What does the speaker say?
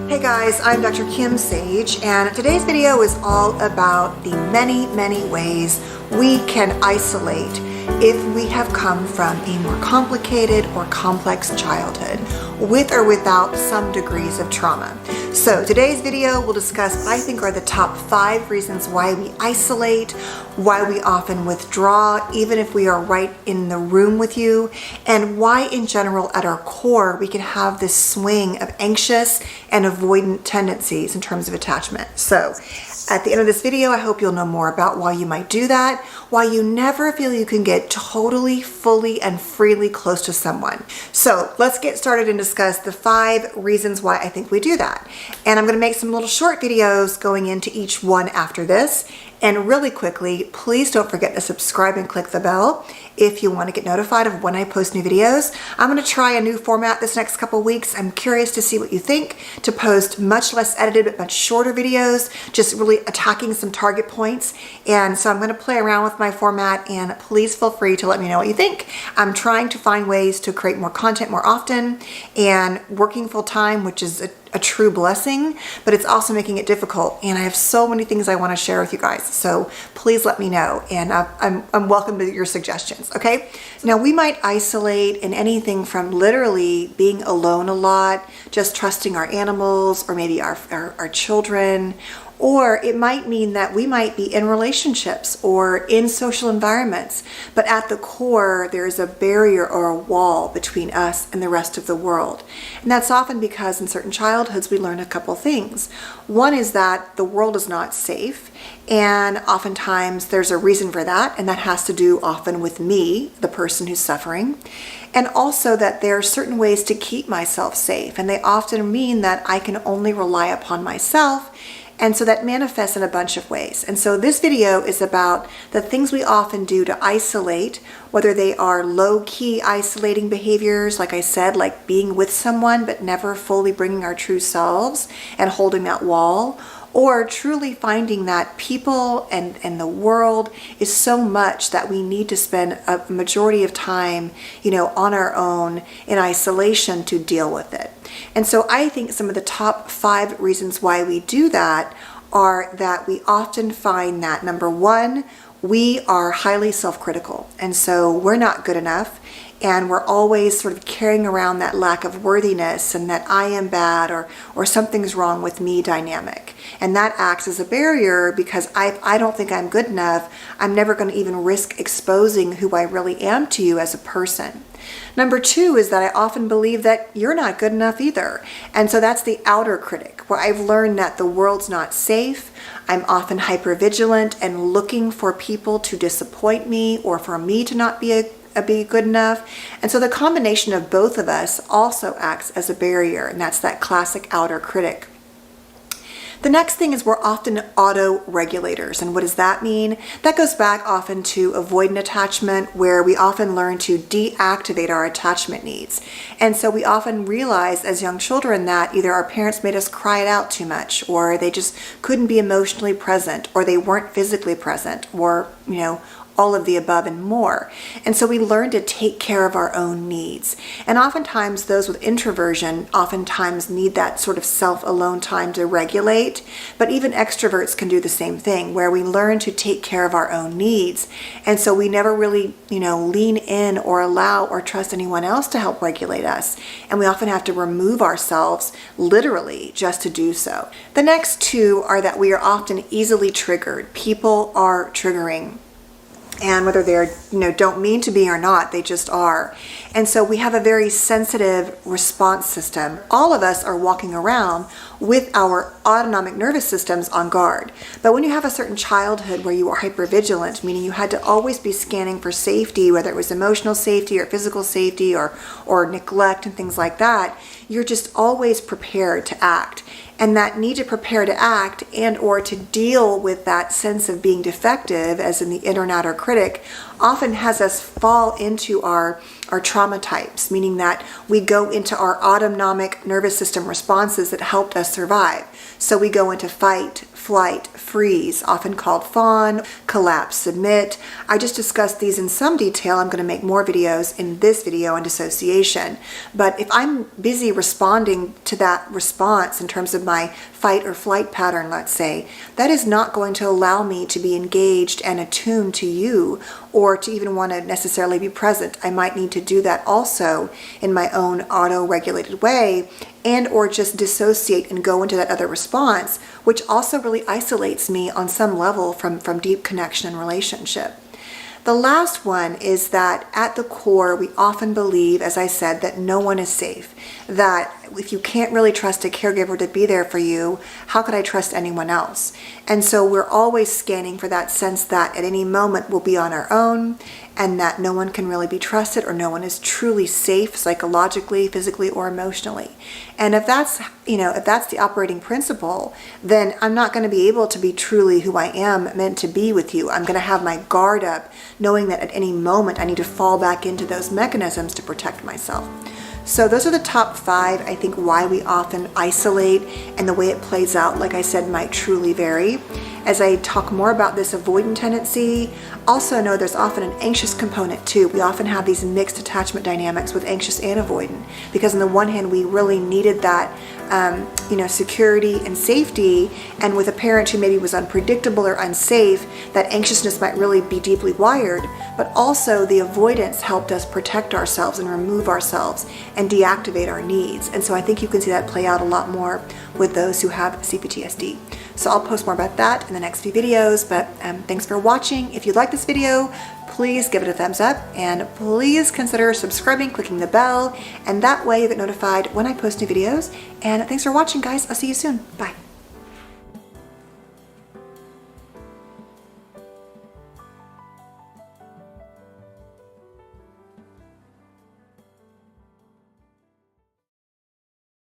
Hey guys, I'm Dr. Kim Sage, and today's video is all about the many ways we can isolate if we have come from a more complicated or complex childhood, with or without some degrees of trauma. So today's video will discuss what I think are the top 5 reasons why we isolate, why we often withdraw even if we are right in the room with you, and why in general at our core we can have this swing of anxious and avoidant tendencies in terms of attachment. So at the end of this video, I hope you'll know more about why you might do that, why you never feel you can get totally, fully, and freely close to someone. So let's get started and discuss the 5 reasons why I think we do that. And I'm gonna make some little short videos going into each one after this. And really quickly, please don't forget to subscribe and click the bell if you want to get notified of when I post new videos. I'm going to try a new format this next couple weeks. I'm curious to see what you think, to post much less edited but much shorter videos, just really attacking some target points. And so I'm going to play around with my format, and please feel free to let me know what you think. I'm trying to find ways to create more content more often, and working full time, which is a true blessing, but it's also making it difficult, and I have so many things I want to share with you guys, so please let me know, and I'm welcome to your suggestions. Okay, now we might isolate in anything from literally being alone a lot, just trusting our animals, or maybe our children, or it might mean that we might be in relationships or in social environments, but at the core there's a barrier or a wall between us and the rest of the world. And that's often because in certain childhoods we learn a couple things. One is that the world is not safe, and oftentimes there's a reason for that, and that has to do often with me, the person who's suffering. And also that there are certain ways to keep myself safe, and they often mean that I can only rely upon myself. And so that manifests in a bunch of ways. And so this video is about the things we often do to isolate, whether they are low-key isolating behaviors, like I said, like being with someone but never fully bringing our true selves and holding that wall, or truly finding that people and the world is so much that we need to spend a majority of time, on our own in isolation to deal with it. And so I think some of the top 5 reasons why we do that are that we often find that, number 1, we are highly self-critical. And so we're not good enough, and we're always sort of carrying around that lack of worthiness and that I am bad or something's wrong with me dynamic. And that acts as a barrier because I don't think I'm good enough. I'm never going to even risk exposing who I really am to you as a person. Number 2 is that I often believe that you're not good enough either. And so that's the outer critic, where I've learned that the world's not safe. I'm often hypervigilant and looking for people to disappoint me or for me to not be good enough. And so the combination of both of us also acts as a barrier, and that's that classic outer critic. The next thing is we're often auto-regulators. And what does that mean? That goes back often to avoidant attachment, where we often learn to deactivate our attachment needs. And so we often realize as young children that either our parents made us cry it out too much, or they just couldn't be emotionally present, or they weren't physically present, or, all of the above and more. And so we learn to take care of our own needs. And oftentimes those with introversion oftentimes need that sort of self-alone time to regulate, but even extroverts can do the same thing, where we learn to take care of our own needs. And so we never really, lean in or allow or trust anyone else to help regulate us. And we often have to remove ourselves literally just to do so. The next 2 are that we are often easily triggered. People are triggering. And whether they're, don't mean to be or not, they just are. And so we have a very sensitive response system. All of us are walking around with our autonomic nervous systems on guard. But when you have a certain childhood where you are hypervigilant, meaning you had to always be scanning for safety, whether it was emotional safety or physical safety or neglect and things like that, you're just always prepared to act. And that need to prepare to act and or to deal with that sense of being defective, as in the inner and outer critic, often has us fall into our trauma types, meaning that we go into our autonomic nervous system responses that helped us survive. So we go into fight, flight, freeze, often called fawn, collapse, submit. I just discussed these in some detail. I'm going to make more videos in this video on dissociation. But if I'm busy responding to that response in terms of my fight or flight pattern, let's say, that is not going to allow me to be engaged and attuned to you or to even want to necessarily be present. I might need to do that also in my own auto-regulated way, and or just dissociate and go into that other response, which also really isolates me on some level from deep connection and relationship. The last one is that at the core, we often believe, as I said, that no one is safe. That if you can't really trust a caregiver to be there for you, how could I trust anyone else? And so we're always scanning for that sense that at any moment we'll be on our own, and that no one can really be trusted, or no one is truly safe psychologically, physically, or emotionally. And if that's the operating principle, then I'm not going to be able to be truly who I am meant to be with you. I'm going to have my guard up, knowing that at any moment I need to fall back into those mechanisms to protect myself. So those are the top 5, I think, why we often isolate, and the way it plays out, like I said, might truly vary. As I talk more about this avoidant tendency, also know there's often an anxious component too. We often have these mixed attachment dynamics with anxious and avoidant, because on the one hand, we really needed that security and safety, and with a parent who maybe was unpredictable or unsafe, that anxiousness might really be deeply wired, but also the avoidance helped us protect ourselves and remove ourselves and deactivate our needs. And so I think you can see that play out a lot more with those who have Cptsd. So I'll post more about that in the next few videos, but thanks for watching. If you like this video, please give it a thumbs up, and please consider subscribing, clicking the bell, and that way you get notified when I post new videos. And thanks for watching, guys. I'll see you soon. Bye.